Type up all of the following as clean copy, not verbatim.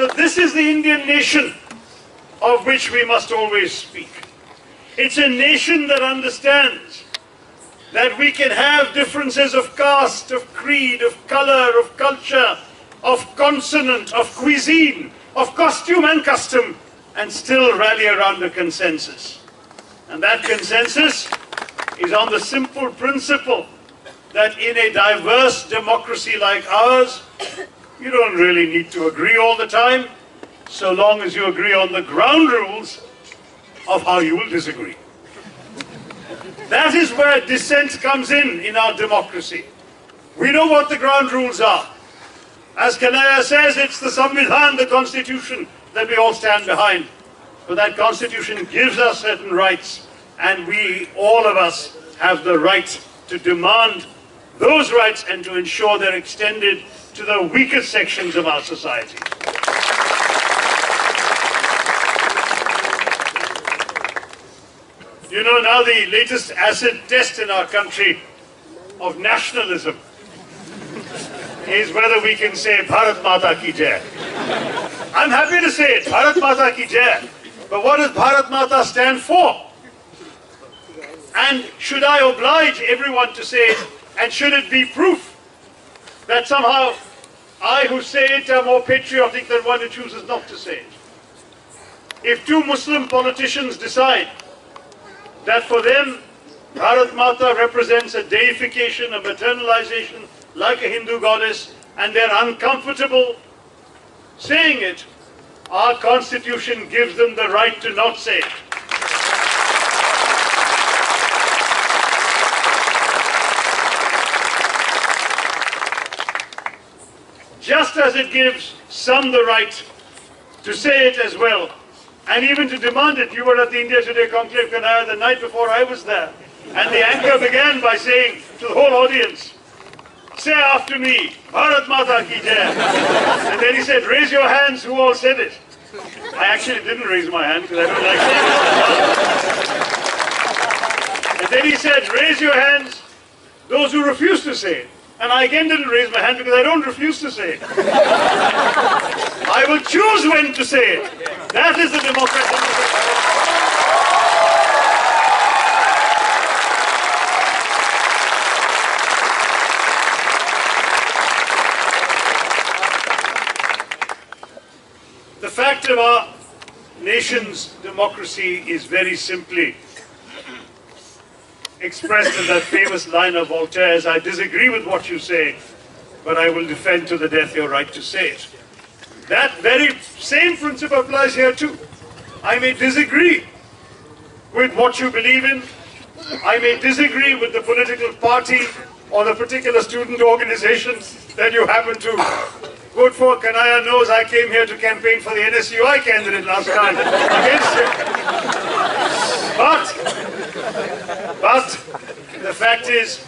So this is the Indian nation of which we must always speak. It's a nation that understands that we can have differences of caste, of creed, of color, of culture, of consonant, of cuisine, of costume and custom, and still rally around a consensus. And that consensus is on the simple principle that in a diverse democracy like ours, you don't really need to agree all the time, so long as you agree on the ground rules of how you will disagree. That is where dissent comes in our democracy. We know what the ground rules are. As Kanhaiya says, it's the Samvidhan, the Constitution, that we all stand behind. But that Constitution gives us certain rights, and we, all of us, have the right to demand those rights and to ensure they're extended to the weakest sections of our society. You know, now the latest acid test in our country of nationalism is whether we can say Bharat Mata Ki Jai. I'm happy to say it, Bharat Mata Ki Jai. But what does Bharat Mata stand for? And should I oblige everyone to say it? And should it be proof that somehow I who say it am more patriotic than one who chooses not to say it? If two Muslim politicians decide that for them Bharat Mata represents a deification, a maternalization like a Hindu goddess, and they're uncomfortable saying it, our Constitution gives them the right to not say it. Just as it gives some the right to say it as well, and even to demand it. You were at the India Today conclave, Kanhaiya, the night before I was there, and the anchor began by saying to the whole audience, say after me, Bharat Mata Ki Jai. And then he said, raise your hands who all said it. I actually didn't raise my hand because I don't like saying it. And then he said, raise your hands those who refuse to say it. And I again didn't raise my hand because I don't refuse to say it. I will choose when to say it. That is the democratic. The fact of our nation's democracy is very simply expressed in that famous line of Voltaire's, I disagree with what you say, but I will defend to the death your right to say it. That very same principle applies here too. I may disagree with what you believe in. I may disagree with the political party or the particular student organization that you happen to vote for. Kanhaiya knows I came here to campaign for the NSUI candidate last time against him. But the fact is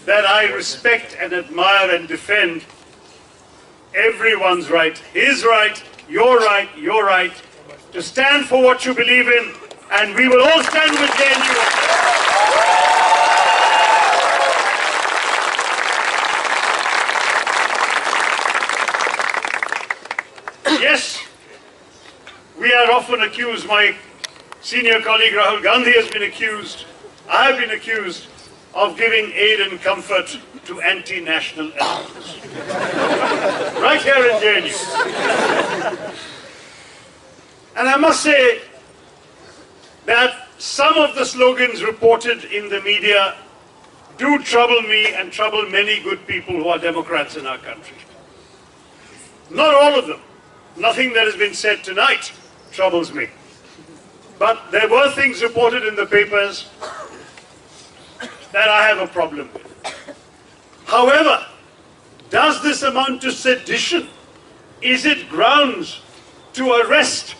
that I respect and admire and defend everyone's right, his right, your right, to stand for what you believe in, and we will all stand with JNU. Yes, we are often accused, my senior colleague Rahul Gandhi has been accused, I have been accused of giving aid and comfort to anti-national elements. Right here in JNU. And I must say that some of the slogans reported in the media do trouble me and trouble many good people who are Democrats in our country. Not all of them. Nothing that has been said tonight troubles me. But there were things reported in the papers that I have a problem with. However, does this amount to sedition? Is it grounds to arrest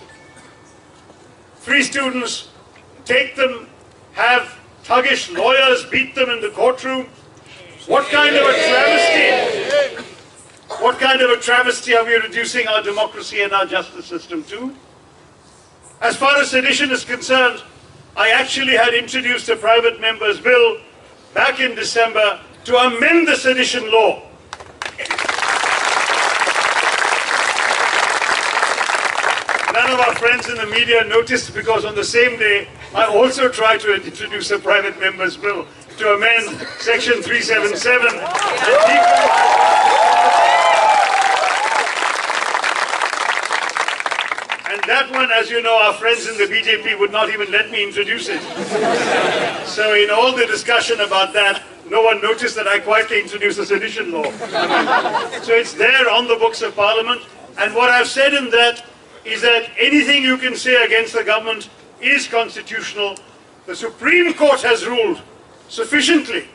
3 students, take them, have thuggish lawyers beat them in the courtroom? What kind of a travesty? What kind of a travesty are we reducing our democracy and our justice system to? As far as sedition is concerned, I actually had introduced a private member's bill back in December to amend the sedition law. none of our friends in the media noticed, because on the same day, I also tried to introduce a private member's bill to amend Section 377 and that one, as you know, our friends in the BJP would not even let me introduce it. So in all the discussion about that, no one noticed that I quietly introduced the sedition law. So it's there on the books of Parliament, and what I've said in that is that anything you can say against the government is constitutional. The Supreme Court has ruled sufficiently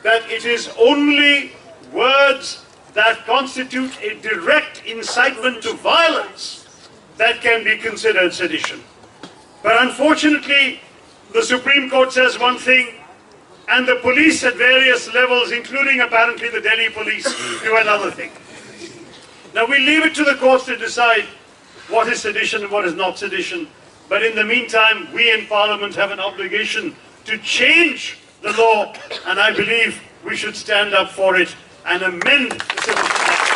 that it is only words that constitute a direct incitement to violence that can be considered sedition. But unfortunately, the Supreme Court says one thing, and the police at various levels, including apparently the Delhi police, do another thing. Now we leave it to the courts to decide what is sedition and what is not sedition. But in the meantime, we in Parliament have an obligation to change the law, and I believe we should stand up for it and amend the Sedition Act.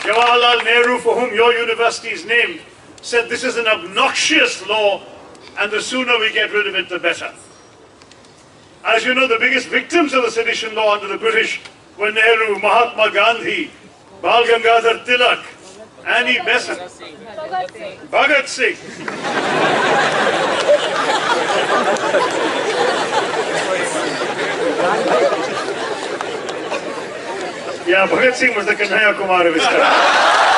Jawaharlal Nehru, for whom your university is named, said this is an obnoxious law, and the sooner we get rid of it, the better. As you know, the biggest victims of the sedition law under the British were Nehru, Mahatma Gandhi, Bal Gangadhar Tilak, Annie Besant, Bhagat Singh. Yeah, Bhagat Singh was the Kanhaiya Kumar of his time.